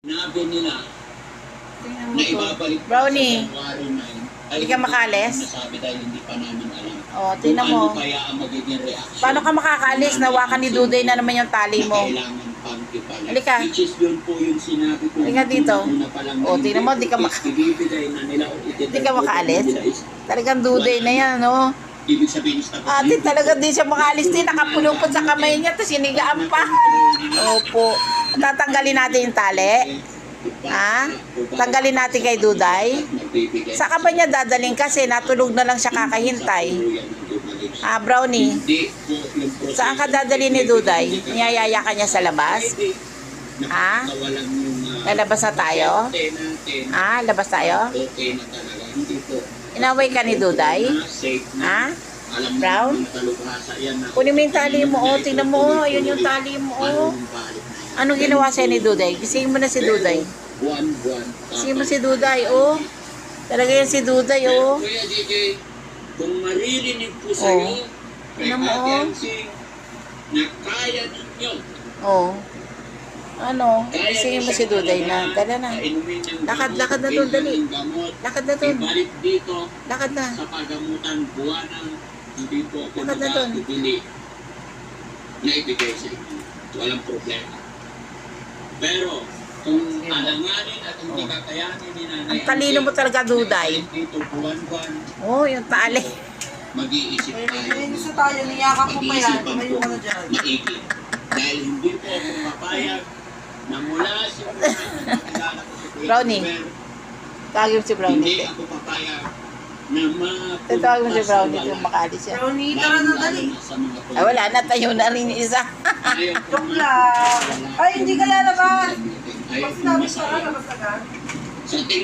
Sinabi nila Tingnan mo na to. ibabalik Brownie, sa February 9. hindi ka makaalis? Nasabi dahil hindi pa namin alam. Oh, tingnan mo. Kung ano kaya ang magiging reaction. Paano ka makakaalis? Nawakan ni Duday na naman yung tali mo. Kailangan pang ipalit. Halika. Which is yun po yung sinabi ko. Halika dito. Una pa lang Oh, tingnan mo, di ka ibibigay na nila o Hindi ka makaalis? Talagang Duday na yan, no? Ibig sabihin is tapos. Ate, talagang di siya makaalis din. Nakapulupot sa kamay niya, tapos sinigaan pa. Opo. Tatanggalin natin yung tali. Ha? Tanggalin natin kay Duday. Sa ka ba niya dadaling kasi natulog na lang siya kakahintay? Ah, Brownie. Saan ka dadalhin ni Duday? Niyayaya ka niya sa labas? Ha? Lalabas na tayo? Ha? Labas tayo? Okay na talaga. Hindi po. Inaway ka ni Duday? Ha? Brown? Kunin mo yung tali mo, oh. Tingnan mo, oh. Ayun yung tali mo, oh. Anong ginawa sa'yo ni Duday? Gisingin mo na si Duday. Gisingin mo si Duday, oh. Talaga yan si Duday, oh. Kuya JJ, kung maririnig po sa'yo, kay Tingnan mo, Ate oh. Hansing, na kaya ninyo. Oh. Ano? Gisingin mo si Duday na. Dala na. Lakad na doon, dali. Lakad na doon. Ibalik dito Lakad na. sa pagamutan buwanang hindi po ako Lakad na doon. nakakabili na ibigay sa inyo. Walang problema. Pero, kung alanganin at hindi kakayanin ni Nanay Ang talino mo talaga, Duday. dito buwan-buwan, Oh, yung tali. mag-iisip tayo. Gusto tayo, niyakap mo pa yan. Mag-iisipan Tumayo po ka na dyan. maigi. Dahil hindi po ako papayag na mula simula na nakilala ko si Kuya Brownie. Robert, Tawagin mo si hindi Brownie. ako papayag na Tawagin mo si mapunta sa Brownie wala. kung makaalis siya. Brownie, tara na dali. Sa mga Ay, wala na. Tayo na rin yung isa. Ayaw ko Joke lang. Ay, hindi ka lalabas. Ayaw Pag ko sinabi ka, masayang. lalabas ka. Sa tingin